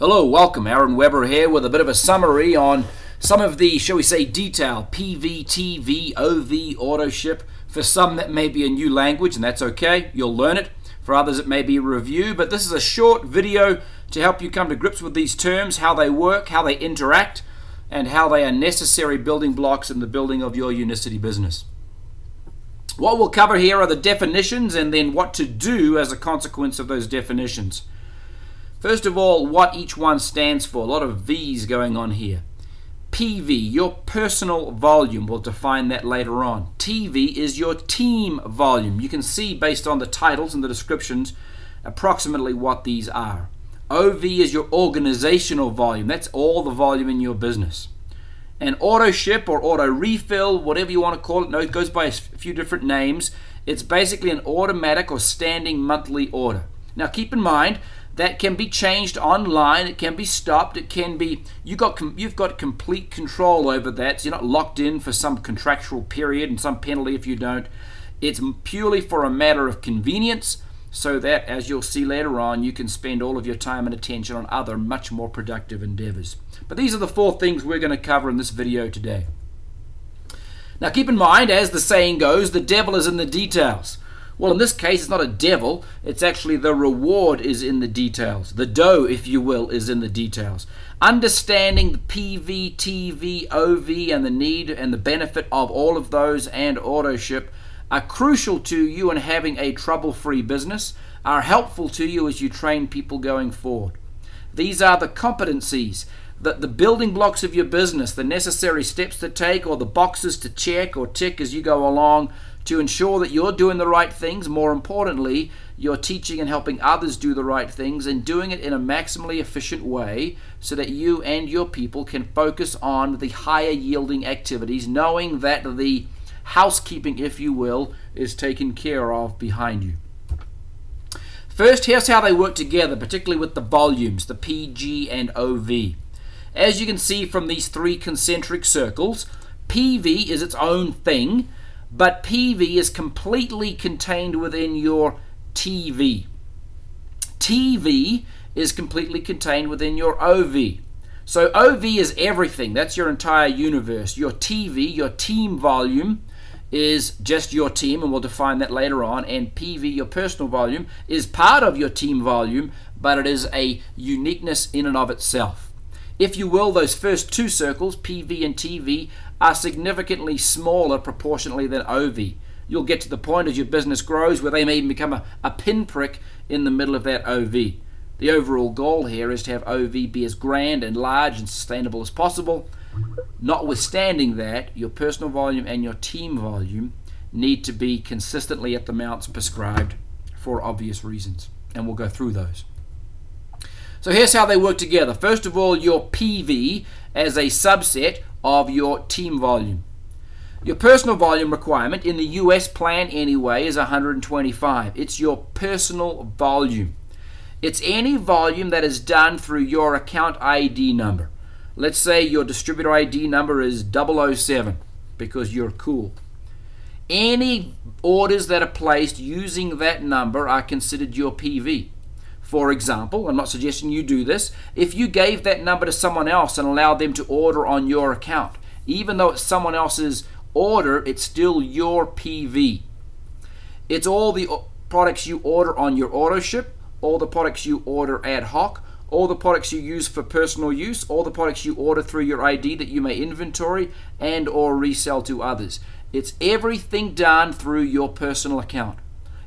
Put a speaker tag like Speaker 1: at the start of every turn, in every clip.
Speaker 1: Hello, welcome. Aaron Weber here with a bit of a summary on some of the, shall we say, detail, PV, TV, OV, auto ship. For some that may be a new language, and that's okay, you'll learn it. For others it may be a review, but this is a short video to help you come to grips with these terms, how they work, how they interact, and how they are necessary building blocks in the building of your Unicity business. What we'll cover here are the definitions and then what to do as a consequence of those definitions. First of all, what each one stands for. A lot of V's going on here. PV, your personal volume. We'll define that later on. TV is your team volume. You can see based on the titles and the descriptions approximately what these are. OV is your organizational volume. That's all the volume in your business. And auto ship or auto refill, whatever you want to call it, no, it goes by a few different names. It's basically an automatic or standing monthly order. Now keep in mind, that can be changed online, it can be stopped, it can be, you've got complete control over that, so you're not locked in for some contractual period and some penalty if you don't. It's purely for a matter of convenience, so that, as you'll see later on, you can spend all of your time and attention on other much more productive endeavors. But these are the four things we're going to cover in this video today. Now keep in mind, as the saying goes, the devil is in the details. Well, in this case, it's not a devil. It's actually the reward is in the details. The dough, if you will, is in the details. Understanding the PV, TV, OV, and the need and the benefit of all of those and auto ship are crucial to you in having a trouble-free business, are helpful to you as you train people going forward. These are the competencies, the building blocks of your business, the necessary steps to take or the boxes to check or tick as you go along to ensure that you're doing the right things. More importantly, you're teaching and helping others do the right things and doing it in a maximally efficient way so that you and your people can focus on the higher yielding activities, knowing that the housekeeping, if you will, is taken care of behind you. First, here's how they work together, particularly with the volumes, the PG and OV. As you can see from these three concentric circles, PV is its own thing, but PV is completely contained within your TV. TV is completely contained within your OV. So OV is everything. That's your entire universe. Your TV, your team volume, is just your team, and we'll define that later on. And PV, your personal volume, is part of your team volume, but it is a uniqueness in and of itself. If you will, those first two circles, PV and TV, are significantly smaller proportionally than OV. You'll get to the point as your business grows where they may even become a pinprick in the middle of that OV. The overall goal here is to have OV be as grand and large and sustainable as possible. Notwithstanding that, your personal volume and your team volume need to be consistently at the amounts prescribed for obvious reasons, and we'll go through those. So here's how they work together. First of all, your PV as a subset of your team volume. Your personal volume requirement in the US plan anyway is 125. It's your personal volume. It's any volume that is done through your account ID number. Let's say your distributor ID number is 007 because you're cool. Any orders that are placed using that number are considered your PV. For example, I'm not suggesting you do this, if you gave that number to someone else and allowed them to order on your account, even though it's someone else's order, it's still your PV. It's all the products you order on your auto ship, all the products you order ad hoc, all the products you use for personal use, all the products you order through your ID that you may inventory and or resell to others. It's everything done through your personal account.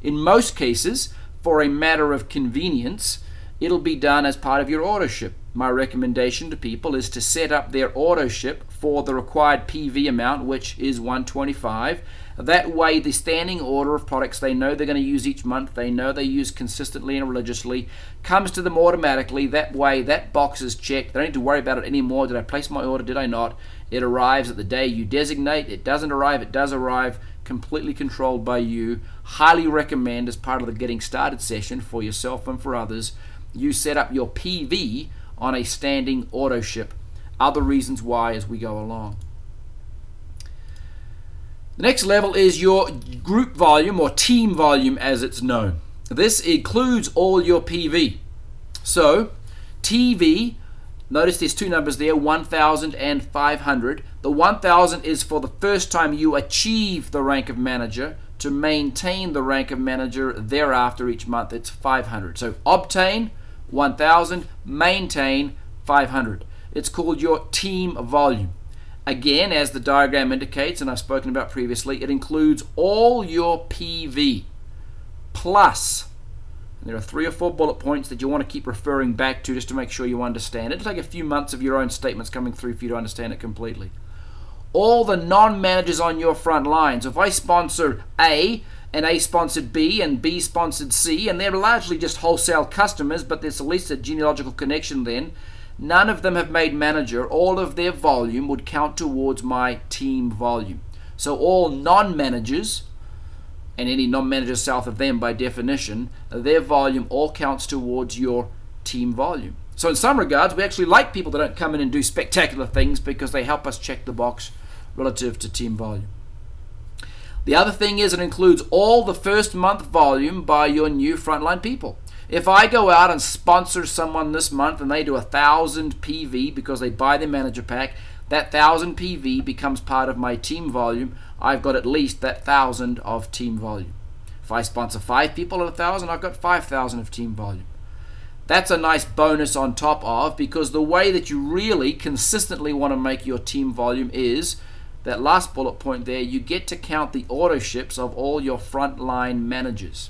Speaker 1: In most cases, for a matter of convenience, it'll be done as part of your auto ship. My recommendation to people is to set up their auto ship for the required PV amount, which is 125. That way, the standing order of products they know they're going to use each month, they know they use consistently and religiously, comes to them automatically. That way, that box is checked. They don't need to worry about it anymore. Did I place my order? Did I not? It arrives at the day you designate. It doesn't arrive. It does arrive. Completely controlled by you. Highly recommend, as part of the getting started session for yourself and for others, you set up your PV on a standing auto ship. Other reasons why as we go along. The next level is your group volume or team volume as it's known. This includes all your PV. So TV, notice there's two numbers there, 1,000 and 500. The 1,000 is for the first time you achieve the rank of manager. To maintain the rank of manager thereafter each month, it's 500. So obtain 1,000, maintain 500. It's called your team volume. Again, as the diagram indicates, and I've spoken about previously, it includes all your PV plus, and there are 3 or 4 bullet points that you want to keep referring back to just to make sure you understand it. It'll take a few months of your own statements coming through for you to understand it completely. All the non-managers on your front line. So if I sponsor A, and A sponsored B, and B sponsored C, and they're largely just wholesale customers, but there's at least a genealogical connection then, none of them have made manager. All of their volume would count towards my team volume. So all non-managers, and any non-managers south of them by definition, their volume all counts towards your team volume. So in some regards, we actually like people that don't come in and do spectacular things because they help us check the box relative to team volume. The other thing is it includes all the first month volume by your new frontline people. If I go out and sponsor someone this month and they do 1,000 PV because they buy the manager pack, that 1,000 PV becomes part of my team volume. I've got at least that 1,000 of team volume. If I sponsor 5 people at 1,000, I've got 5,000 of team volume. That's a nice bonus on top of, because the way that you really consistently want to make your team volume is that last bullet point there, you get to count the auto ships of all your frontline managers.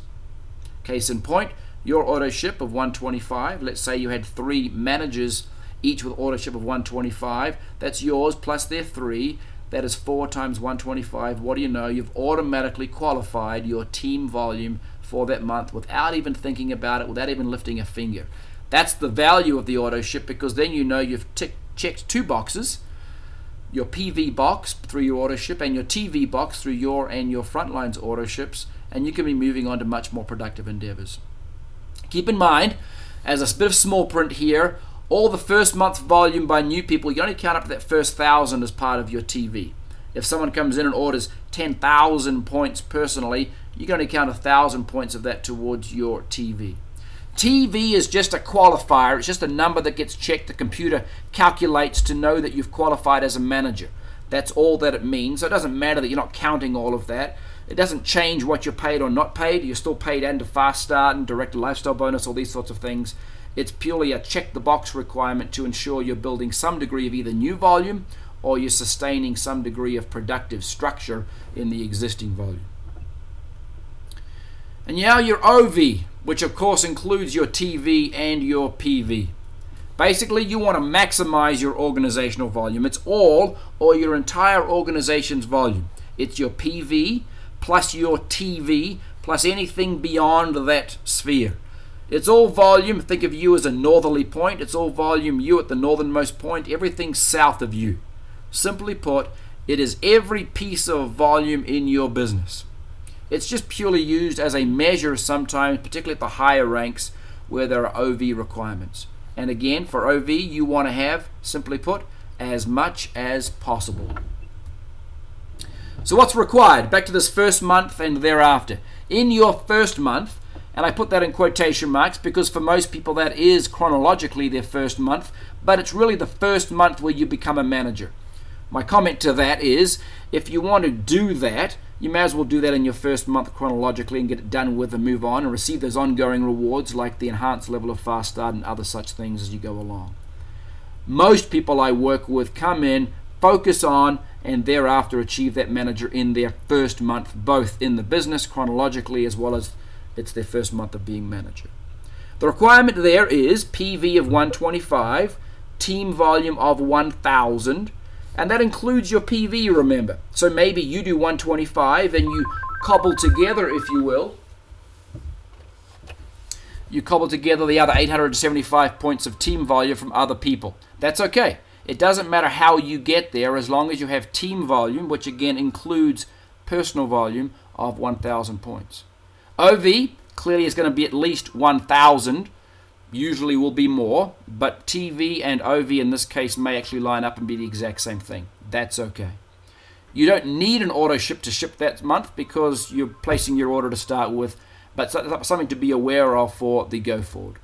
Speaker 1: Case in point, your auto ship of 125, let's say you had 3 managers each with auto ship of 125, that's yours plus their 3, that is 4 times 125. What do you know? You've automatically qualified your team volume for that month without even thinking about it, without even lifting a finger. That's the value of the auto ship, because then you know you've checked 2 boxes, your PV box through your auto ship and your TV box through your and your frontline's auto ships, and you can be moving on to much more productive endeavors. Keep in mind, as a bit of small print here, all the first month's volume by new people, you only count up to that first 1,000 as part of your TV. If someone comes in and orders 10,000 points personally, you can only count 1,000 points of that towards your TV. TV is just a qualifier. It's just a number that gets checked. The computer calculates to know that you've qualified as a manager. That's all that it means. So it doesn't matter that you're not counting all of that. It doesn't change what you're paid or not paid. You're still paid under fast start and direct lifestyle bonus, all these sorts of things. It's purely a check the box requirement to ensure you're building some degree of either new volume or you're sustaining some degree of productive structure in the existing volume. And now your OV, which of course includes your TV and your PV. Basically, you want to maximize your organizational volume. It's all or your entire organization's volume. It's your PV plus your TV plus anything beyond that sphere. It's all volume. Think of you as a northerly point. It's all volume, you at the northernmost point, everything south of you. Simply put, it is every piece of volume in your business. It's just purely used as a measure sometimes, particularly at the higher ranks where there are OV requirements. And again, for OV, you want to have, simply put, as much as possible. So what's required? Back to this first month and thereafter. In your first month, and I put that in quotation marks because for most people that is chronologically their first month, but it's really the first month where you become a manager. My comment to that is, if you want to do that, you may as well do that in your first month chronologically and get it done with and move on and receive those ongoing rewards like the enhanced level of fast start and other such things as you go along. Most people I work with come in, focus on, and thereafter achieve that manager in their first month, both in the business chronologically as well as it's their first month of being manager. The requirement there is PV of 125, team volume of 1,000, and that includes your PV, remember. So maybe you do 125 and you cobble together, if you will, you cobble together the other 875 points of team volume from other people. That's okay. It doesn't matter how you get there as long as you have team volume, which again includes personal volume of 1,000 points. OV clearly is going to be at least 1,000. Usually will be more, but TV and OV in this case may actually line up and be the exact same thing. That's okay. You don't need an auto ship to ship that month because you're placing your order to start with, but something to be aware of for the go forward.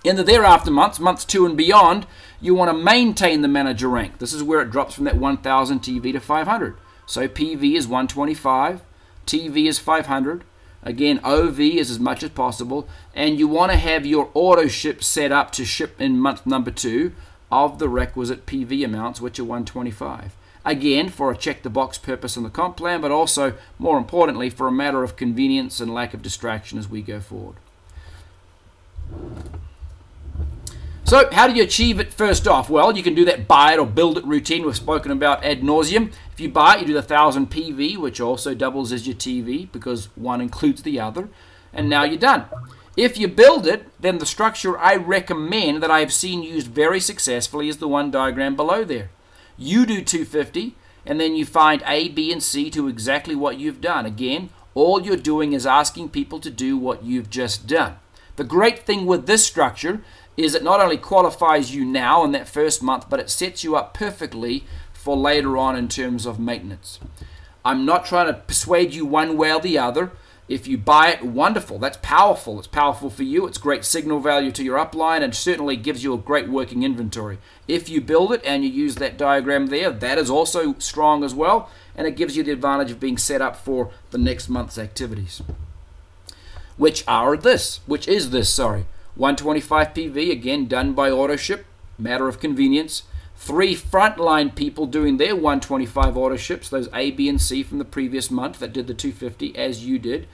Speaker 1: In the thereafter months, months 2 and beyond, you want to maintain the manager rank. This is where it drops from that 1,000 TV to 500. So PV is 125, TV is 500. Again, OV is as much as possible. And you want to have your auto ship set up to ship in month number 2 of the requisite PV amounts, which are 125. Again, for a check-the-box purpose on the comp plan, but also, more importantly, for a matter of convenience and lack of distraction as we go forward. So how do you achieve it first off? Well, you can do that buy it or build it routine we've spoken about ad nauseum. If you buy it, you do the 1,000 PV, which also doubles as your TV because one includes the other, and now you're done. If you build it, then the structure I recommend that I have seen used very successfully is the one diagram below there. You do 250, and then you find A, B, and C to exactly what you've done. Again, all you're doing is asking people to do what you've just done. The great thing with this structure is it not only qualifies you now in that first month, but it sets you up perfectly for later on in terms of maintenance. I'm not trying to persuade you one way or the other. If you buy it, wonderful. That's powerful. It's powerful for you. It's great signal value to your upline and certainly gives you a great working inventory. If you build it and you use that diagram there, that is also strong as well, and it gives you the advantage of being set up for the next month's activities. Which is this, 125 PV, again, done by auto ship, matter of convenience. 3 frontline people doing their 125 auto ships, those A, B, and C from the previous month that did the 250 as you did,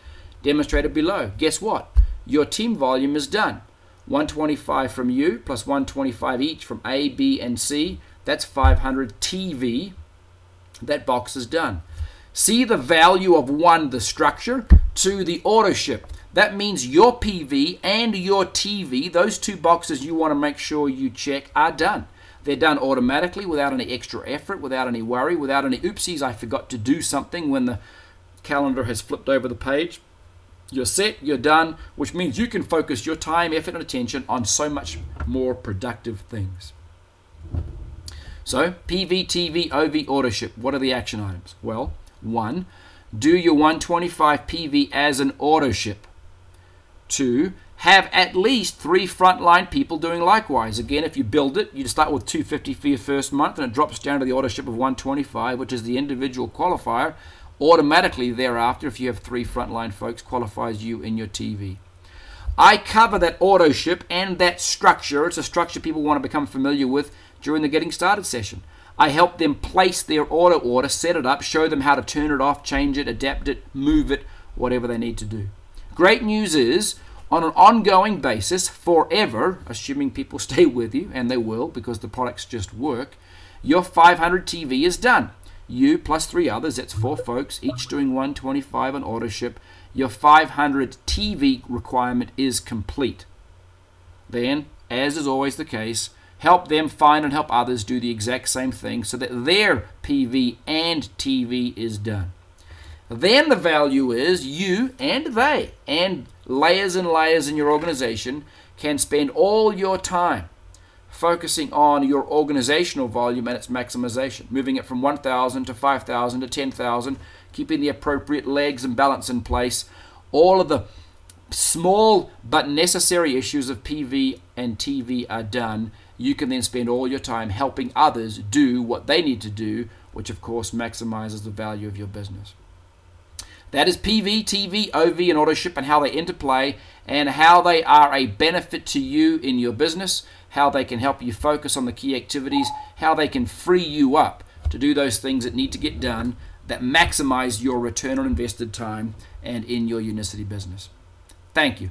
Speaker 1: demonstrated below. Guess what? Your team volume is done. 125 from you plus 125 each from A, B, and C. That's 500 TV. That box is done. See the value of 1, the structure, 2, the auto ship. That means your PV and your TV, those 2 boxes you want to make sure you check, are done. They're done automatically without any extra effort, without any worry, without any oopsies, I forgot to do something when the calendar has flipped over the page. You're set, you're done, which means you can focus your time, effort, and attention on so much more productive things. So, PV, TV, OV, auto ship. What are the action items? Well, 1, do your 125 PV as an auto ship. 2, have at least 3 frontline people doing likewise. Again, if you build it, you start with 250 for your first month, and it drops down to the auto ship of 125, which is the individual qualifier. Automatically thereafter, if you have 3 frontline folks, qualifies you in your TV. I cover that auto ship and that structure. It's a structure people want to become familiar with during the Getting Started session. I help them place their auto order, set it up, show them how to turn it off, change it, adapt it, move it, whatever they need to do. Great news is, on an ongoing basis, forever, assuming people stay with you, and they will because the products just work, your 500 TV is done. You plus 3 others, that's 4 folks, each doing 125 on auto ship. Your 500 TV requirement is complete. Then, as is always the case, help them find and help others do the exact same thing so that their PV and TV is done. Then the value is you and they and layers and layers in your organization can spend all your time focusing on your organizational volume and its maximization, moving it from 1,000 to 5,000 to 10,000, keeping the appropriate legs and balance in place. All of the small but necessary issues of PV and TV are done. You can then spend all your time helping others do what they need to do, which of course maximizes the value of your business. That is PV, TV, OV, and auto ship and how they interplay and how they are a benefit to you in your business, how they can help you focus on the key activities, how they can free you up to do those things that need to get done that maximize your return on invested time and in your Unicity business. Thank you.